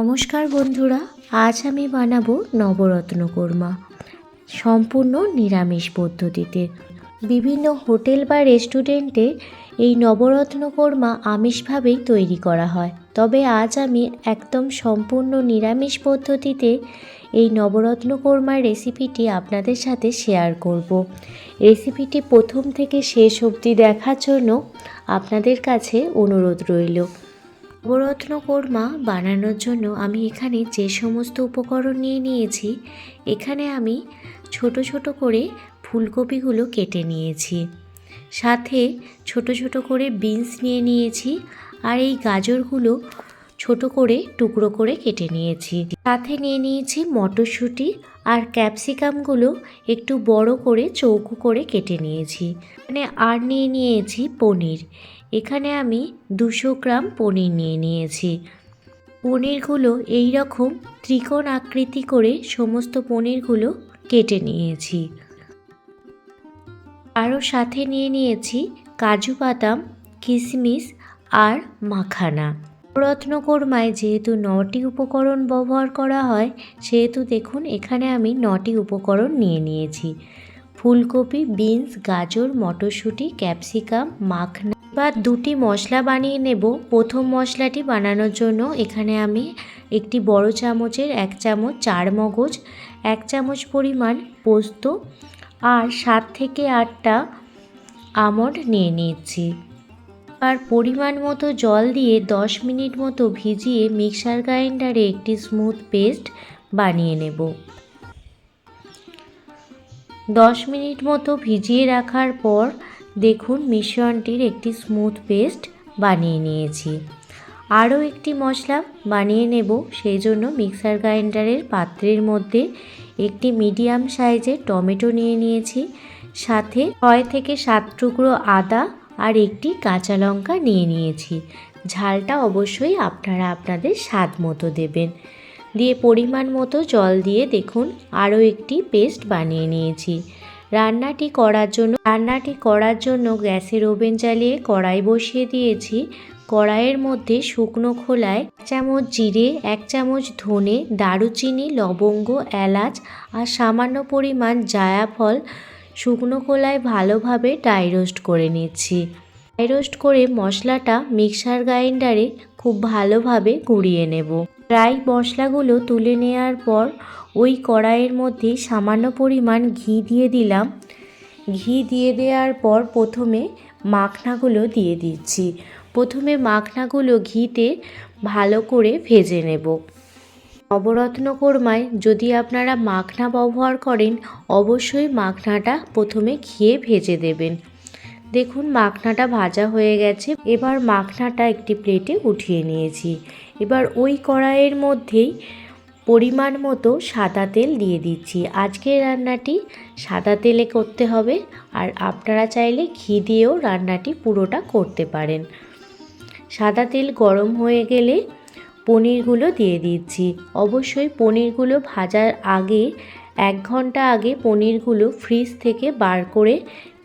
নমস্কার বন্ধুরা, আজ আমি বানাবো নবরত্ন কোরমা সম্পূর্ণ নিরামিষ পদ্ধতিতে। বিভিন্ন হোটেল বা রেস্টুরেন্টে এই নবরত্ন কোরমা আমিষভাবেই তৈরি করা হয়, তবে আজ আমি একদম সম্পূর্ণ নিরামিষ পদ্ধতিতে এই নবরত্ন কোরমার রেসিপিটি আপনাদের সাথে শেয়ার করব। রেসিপিটি প্রথম থেকে শেষ অবধি দেখার জন্য আপনাদের কাছে অনুরোধ রইল। নবরত্ন কোরমা বানানোর জন্য আমি এখানে যে সমস্ত উপকরণ নিয়ে নিয়েছি, এখানে আমি ছোট ছোট করে ফুলকপিগুলো কেটে নিয়েছি, সাথে ছোট ছোট করে বিনস নিয়ে নিয়েছি, আর এই গাজরগুলো ছোট করে টুকরো করে কেটে নিয়েছি। সাথে নিয়ে নিয়েছি মটরশুঁটি, আর ক্যাপসিকামগুলো একটু বড় করে চৌকো করে কেটে নিয়েছি। মানে আর নিয়ে নিয়েছি পনির। এখানে আমি 200 গ্রাম পনির নিয়ে নিয়েছি। পনিরগুলো এই রকম ত্রিকোণ আকৃতি করে সমস্ত পনিরগুলো কেটে নিয়েছি। আরও সাথে নিয়ে নিয়েছি কাজু বাদাম, কিশমিশ আর মাখানা। নবরত্ন কোরমায় যেহেতু 9টি উপকরণ ব্যবহার করা হয়, সেহেতু দেখুন এখানে আমি 9টি উপকরণ নিয়ে নিয়েছি। ফুলকপি, বিনস, গাজর, মটরশুঁটি, ক্যাপসিকাম, মাখনা। এবার 2টি মশলা বানিয়ে নেব। প্রথম মশলাটি বানানোর জন্য এখানে আমি একটি বড় চামচের 1 চামচ চারমগজ, 1 চামচ পরিমাণ পোস্ত আর 7 থেকে 8টা আমন্ড নিয়ে নিচ্ছি। আর পরিমাণ মতো জল দিয়ে 10 মিনিট মতো ভিজিয়ে মিক্সার গ্রাইন্ডারে একটি স্মুথ পেস্ট বানিয়ে নেব। 10 মিনিট মতো ভিজিয়ে রাখার পর দেখুন মিশ্রণটির একটি স্মুথ পেস্ট বানিয়ে নিয়েছি। আরও একটি মশলা বানিয়ে নেব, সেই জন্য মিক্সার গ্রাইন্ডারের পাত্রের মধ্যে একটি মিডিয়াম সাইজের টমেটো নিয়ে নিয়েছি, সাথে 6 থেকে 7 টুকরো আদা আর একটি কাঁচা লঙ্কা নিয়ে নিয়েছি। ঝালটা অবশ্যই আপনারা আপনাদের স্বাদ মতো দেবেন। দিয়ে পরিমাণ মতো জল দিয়ে দেখুন আরও একটি পেস্ট বানিয়ে নিয়েছি। রান্নাটি করার জন্য গ্যাসের ওভেন জ্বালিয়ে কড়াই বসিয়ে দিয়েছি। কড়াইয়ের মধ্যে শুকনো খোলায় 1 চামচ জিরে, 1 চামচ ধনে, দারুচিনি, লবঙ্গ, এলাচ আর সামান্য পরিমাণ জায়ফল শুকনো খোলায় ভালোভাবে ড্রাই রোস্ট করে নিচ্ছি। ড্রাই রোস্ট করে মশলাটা মিক্সার গ্রাইন্ডারে খুব ভালোভাবে গুঁড়িয়ে নেব। ড্রাই মশলাগুলো তুলে নেওয়ার পর ওই কড়াইয়ের মধ্যে সামান্য পরিমাণ ঘি দিয়ে দিলাম। ঘি দিয়ে দেওয়ার পর প্রথমে মাখনাগুলো দিয়ে দিচ্ছি। প্রথমে মাখনাগুলো ঘিতে ভালো করে ভেজে নেব। নবরত্ন কোরমায় যদি আপনারা মাখনা ব্যবহার করেন, অবশ্যই মাখনাটা প্রথমে ঘিয়ে ভেজে দেবেন। দেখুন মাখনাটা ভাজা হয়ে গেছে। এবার মাখনাটা একটি প্লেটে উঠিয়ে নিয়েছি। এবার ওই কড়াইয়ের মধ্যেই পরিমাণ মতো সাদা তেল দিয়ে দিচ্ছি। আজকের রান্নাটি সাদা তেলে করতে হবে, আর আপনারা চাইলে ঘি দিয়েও রান্নাটি পুরোটা করতে পারেন। সাদা তেল গরম হয়ে গেলে পনিরগুলো দিয়ে দিচ্ছি। অবশ্যই পনিরগুলো ভাজার আগে 1 ঘন্টা আগে পনিরগুলো ফ্রিজ থেকে বার করে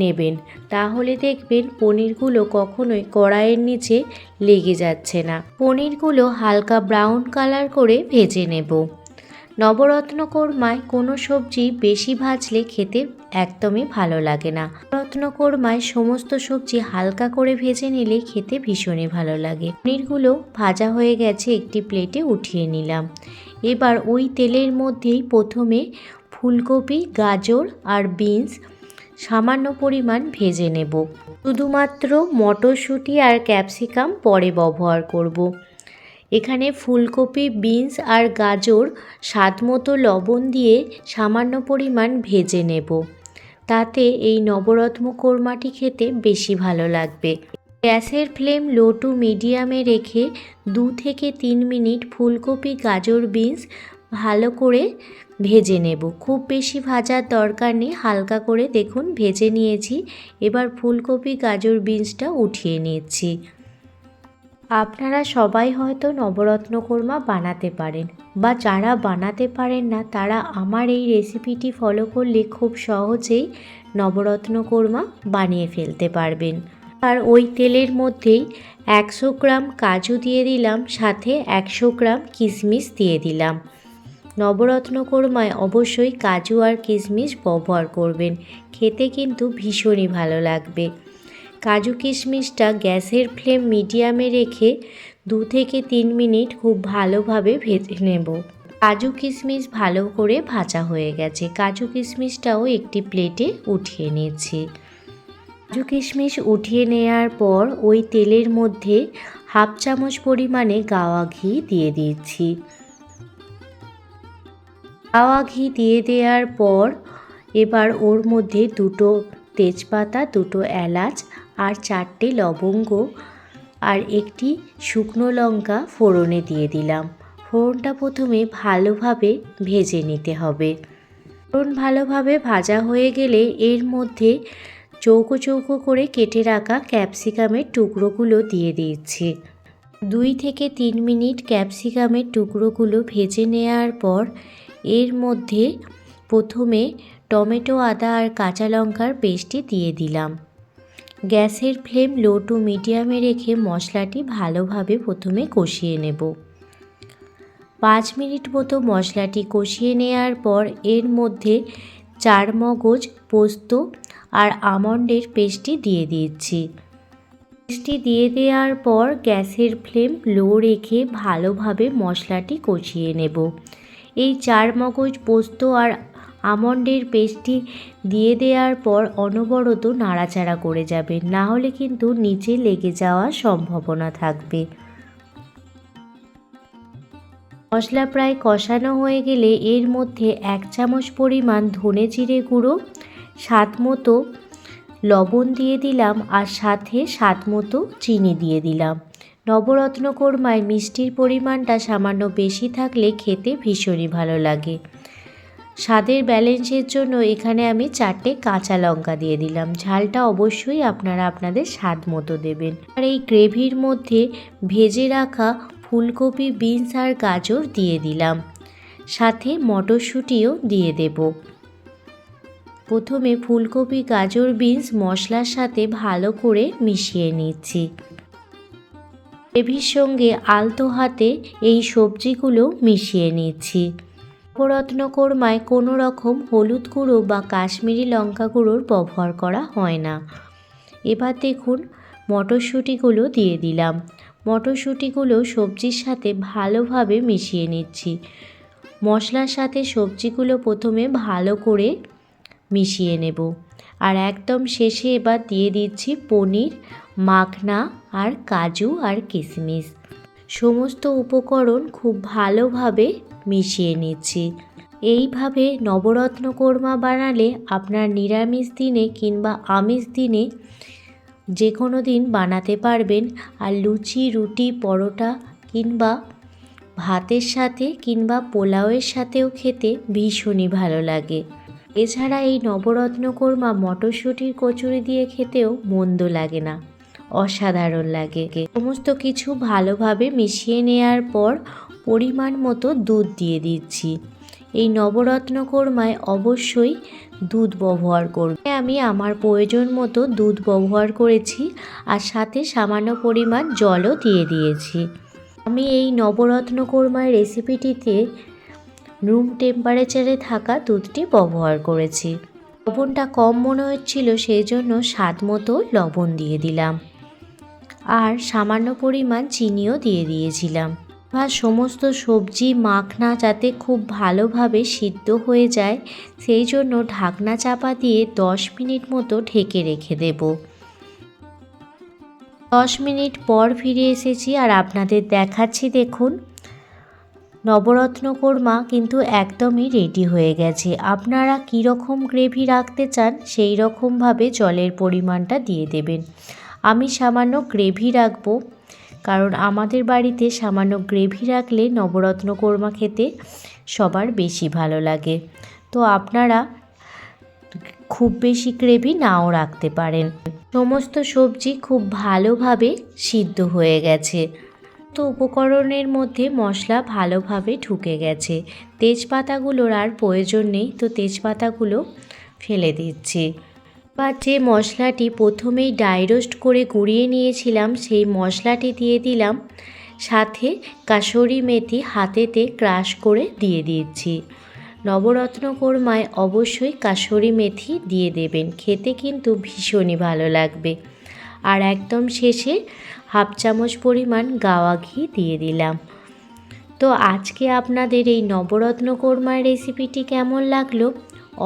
নেবেন, তাহলে দেখবেন পনিরগুলো কখনোই কড়াইয়ের নিচে লেগে যাচ্ছে না। পনিরগুলো হালকা ব্রাউন কালার করে ভেজে নেব। নবরত্ন কোরমায় কোনো সবজি বেশি ভাজলে খেতে একদমই ভালো লাগে না। নবরত্ন কোরমায় সমস্ত সবজি হালকা করে ভেজে নিলে খেতে ভীষণই ভালো লাগে। পনিরগুলো ভাজা হয়ে গেছে, একটি প্লেটে উঠিয়ে নিলাম। এবার ওই তেলের মধ্যেই প্রথমে ফুলকপি, গাজর আর বিনস সামান্য পরিমাণ ভেজে নেব। শুধুমাত্র মটরশুঁটি আর ক্যাপসিকাম পরে ব্যবহার করব। এখানে ফুলকপি, বিনস আর গাজর স্বাদ মতো লবণ দিয়ে সামান্য পরিমাণ ভেজে নেব, তাতে এই নবরত্ন কোরমাটি খেতে বেশি ভালো লাগবে। গ্যাসের ফ্লেম লো টু মিডিয়ামে রেখে 2 থেকে 3 মিনিট ফুলকপি, গাজর, বিনস ভালো করে ভেজে নেব। খুব বেশি ভাজার দরকার নেই, হালকা করে দেখুন ভেজে নিয়েছি। এবার ফুলকপি, গাজর, বিনসটা উঠিয়ে নিচ্ছি। আপনারা সবাই হয়তো নবরত্ন কোরমা বানাতে পারেন, বা যারা বানাতে পারেন না তারা আমার এই রেসিপিটি ফলো করলে খুব সহজেই নবরত্ন কোরমা বানিয়ে ফেলতে পারবেন। আর ওই তেলের মধ্যেই 100 গ্রাম কাজু দিয়ে দিলাম, সাথে 100 গ্রাম কিশমিশ দিয়ে দিলাম। নবরত্ন কোরমায় অবশ্যই কাজু আর কিশমিশ ব্যবহার করবেন, খেতে কিন্তু ভীষণই ভালো লাগবে। কাজু কিশমিশটা গ্যাসের ফ্লেম মিডিয়ামে রেখে 2 থেকে 3 মিনিট খুব ভালোভাবে ভেজে নেব। কাজু কিশমিশ ভালো করে ভাজা হয়ে গেছে। কাজু কিশমিশটাও একটি প্লেটে উঠিয়ে নিয়েছি। কাজু কিশমিশ উঠিয়ে নেওয়ার পর ওই তেলের মধ্যে 1/2 চামচ পরিমাণে গাওয়া ঘি দিয়ে দিচ্ছি। গাওয়া ঘি দিয়ে দেওয়ার পর এবার ওর মধ্যে 2টো তেজপাতা, 2টো এলাচ আর 4টে লবঙ্গ আর একটি শুকনো লঙ্কা ফোড়নে দিয়ে দিলাম। ফোড়নটা প্রথমে ভালোভাবে ভেজে নিতে হবে। ফোড়ন ভালোভাবে ভাজা হয়ে গেলে এর মধ্যে চৌকো চৌকো করে কেটে রাখা ক্যাপসিকামের টুকরোগুলো দিয়ে দিচ্ছি। 2 থেকে 3 মিনিট ক্যাপসিকামের টুকরোগুলো ভেজে নেওয়ার পর এর মধ্যে প্রথমে টমেটো, আদা আর কাঁচা লঙ্কার পেস্টটি দিয়ে দিলাম। গ্যাসের ফ্লেম লো টু মিডিয়ামে রেখে মশলাটি ভালোভাবে প্রথমে কষিয়ে নেব। 5 মিনিট মতো মশলাটি কষিয়ে নেওয়ার পর এর মধ্যে 4 মগজ, পোস্ত আর আমন্ডের পেস্টটি দিয়ে দিচ্ছি। পেস্টটি দিয়ে দেওয়ার পর গ্যাসের ফ্লেম লো রেখে ভালোভাবে মশলাটি কষিয়ে নেব। এই 4 মগজ, পোস্ত আর আমন্ডের পেস্টটি দিয়ে দেওয়ার পর অনবরত নাড়াচাড়া করে যাবেন, না হলে কিন্তু নিচে লেগে যাওয়ার সম্ভাবনা থাকবে। মশলা প্রায় কষানো হয়ে গেলে এর মধ্যে 1 চামচ পরিমাণ ধনে জিরে গুঁড়ো, স্বাদ মতো লবণ দিয়ে দিলাম আর সাথে স্বাদ মতো চিনি দিয়ে দিলাম। নবরত্ন কোরমায় মিষ্টির পরিমাণটা সামান্য বেশি থাকলে খেতে ভীষণই ভালো লাগে। স্বাদের ব্যালেন্সের জন্য এখানে আমি 4টে কাঁচা লঙ্কা দিয়ে দিলাম। ঝালটা অবশ্যই আপনারা আপনাদের স্বাদ মতো দেবেন। আর এই গ্রেভির মধ্যে ভেজে রাখা ফুলকপি, বিনস আর গাজর দিয়ে দিলাম, সাথে মটরশুঁটিও দিয়ে দেব। প্রথমে ফুলকপি, গাজর, বিনস মশলার সাথে ভালো করে মিশিয়ে নিচ্ছি। গ্রেভির সঙ্গে আলতো হাতে এই সবজিগুলো মিশিয়ে নিচ্ছি। নবরত্ন কোরমায় কোনো রকম হলুদ গুঁড়ো বা কাশ্মীরি লঙ্কা গুঁড়োর ব্যবহার করা হয় না। এবার দেখুন মটরশুঁটিগুলো দিয়ে দিলাম। মটরশুঁটিগুলো সবজির সাথে ভালোভাবে মিশিয়ে নিচ্ছি। মশলার সাথে সবজিগুলো প্রথমে ভালো করে মিশিয়ে নেব আর একদম শেষে এবার দিয়ে দিচ্ছি পনির, মাখনা আর কাজু আর কিশমিশ। সমস্ত উপকরণ খুব ভালোভাবে মিশিয়ে নিচ্ছি। এইভাবে নবরত্ন কোরমা বানালে আপনার নিরামিষ দিনে কিংবা আমিষ দিনে যে কোনো দিন বানাতে পারবেন। আর লুচি, রুটি, পরোটা কিংবা ভাতের সাথে কিংবা পোলাওয়ের সাথেও খেতে ভীষণই ভালো লাগে। এছাড়া এই নবরত্ন কোরমা মটরশুঁটির কচুরি দিয়ে খেতেও মন্দ লাগে না, অসাধারণ লাগে। সমস্ত কিছু ভালোভাবে মিশিয়ে নেওয়ার পর পরিমাণ মতো দুধ দিয়ে দিচ্ছি। এই নবরত্ন কোরমায় অবশ্যই দুধ ব্যবহার করব। আমি আমার প্রয়োজন মতো দুধ ব্যবহার করেছি আর সাথে সামান্য পরিমাণ জলও দিয়ে দিয়েছি। আমি এই নবরত্ন কোরমার রেসিপিটিতে রুম টেম্পারেচারে থাকা দুধটি ব্যবহার করেছি। লবণটা কম মনে হচ্ছিল, সেই জন্য স্বাদ মতো লবণ দিয়ে দিলাম আর সামান্য পরিমাণ চিনিও দিয়ে দিয়েছিলাম। বা সমস্ত সবজি মাখনা যাতে খুব ভালোভাবে সিদ্ধ হয়ে যায় সেই জন্য ঢাকনা চাপা দিয়ে 10 মিনিট মতো ঢেকে রেখে দেব। 10 মিনিট পর ফিরে এসেছি আর আপনাদের দেখাচ্ছি। দেখুন নবরত্ন কোরমা কিন্তু একদমই রেডি হয়ে গেছে। আপনারা কীরকম গ্রেভি রাখতে চান সেই রকমভাবে জলের পরিমাণটা দিয়ে দেবেন। আমি সামান্য গ্রেভি রাখবো, কারণ আমাদের বাড়িতে সামান্য গ্রেভি রাখলে নবরত্ন কোরমা খেতে সবার বেশি ভালো লাগে। তো আপনারা খুব বেশি গ্রেভি নাও রাখতে পারেন। সমস্ত সবজি খুব ভালোভাবে সিদ্ধ হয়ে গেছে। তো উপকরণের মধ্যে মশলা ভালোভাবে ঢুকে গেছে। তেজপাতাগুলোর আর প্রয়োজন নেই, তো তেজপাতাগুলো ফেলে দিচ্ছি। এবার যে মশলাটি প্রথমেই ড্রাই রোস্ট করে গুঁড়িয়ে নিয়েছিলাম সেই মশলাটি দিয়ে দিলাম, সাথে কাসুরি মেথি হাতেতে ক্রাশ করে দিয়ে দিচ্ছি। নবরত্ন কোরমায় অবশ্যই কাসুরি মেথি দিয়ে দেবেন, খেতে কিন্তু ভীষণই ভালো লাগবে। আর একদম শেষে হাফ চামচ পরিমাণ গাওয়া ঘি দিয়ে দিলাম। তো আজকে আপনাদের এই নবরত্ন কোরমার রেসিপিটি কেমন লাগলো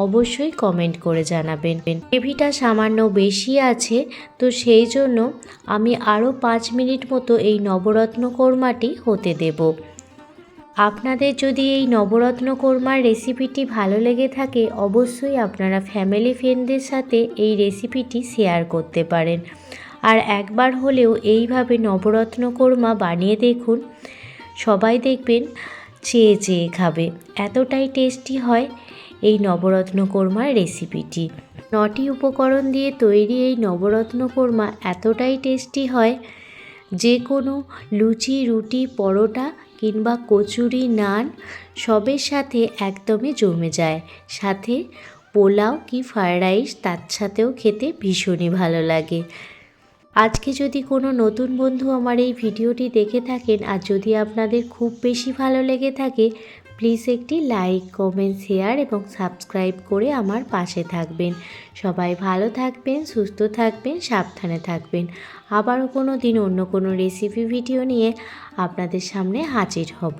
অবশ্যই কমেন্ট করে জানাবেন। গ্রেভিটা সামান্য বেশি আছে, তো সেই জন্য আমি আরও 5 মিনিট মতো এই নবরত্ন কোরমাটি হতে দেব। আপনাদের যদি এই নবরত্ন কোরমার রেসিপিটি ভালো লেগে থাকে অবশ্যই আপনারা ফ্যামিলি ফ্রেন্ডদের সাথে এই রেসিপিটি শেয়ার করতে পারেন। আর একবার হলেও এইভাবে নবরত্ন কোরমা বানিয়ে দেখুন, সবাই দেখবেন চেয়ে চেয়ে খাবে, এতটাই টেস্টি হয় এই নবরত্ন কোরমার রেসিপিটি। 9টি উপকরণ দিয়ে তৈরি এই নবরত্ন কোরমা এতটাই টেস্টি হয়, যে কোনো লুচি, রুটি, পরোটা কিংবা কচুরি, নান সবের সাথে একদমই জমে যায়। সাথে পোলাও কি ফ্রায়েড রাইস তার সাথেও খেতে ভীষণই ভালো লাগে। আজকে যদি কোনো নতুন বন্ধু আমার এই ভিডিওটি দেখে থাকেন আর যদি আপনাদের খুব বেশি ভালো লেগে থাকে, প্লিজ একটি লাইক, কমেন্ট, শেয়ার এবং সাবস্ক্রাইব করে আমার পাশে থাকবেন। সবাই ভালো থাকবেন, সুস্থ থাকবেন, সাবধানে থাকবেন। আবারও কোনো দিন অন্য কোনো রেসিপি ভিডিও নিয়ে আপনাদের সামনে হাজির হব।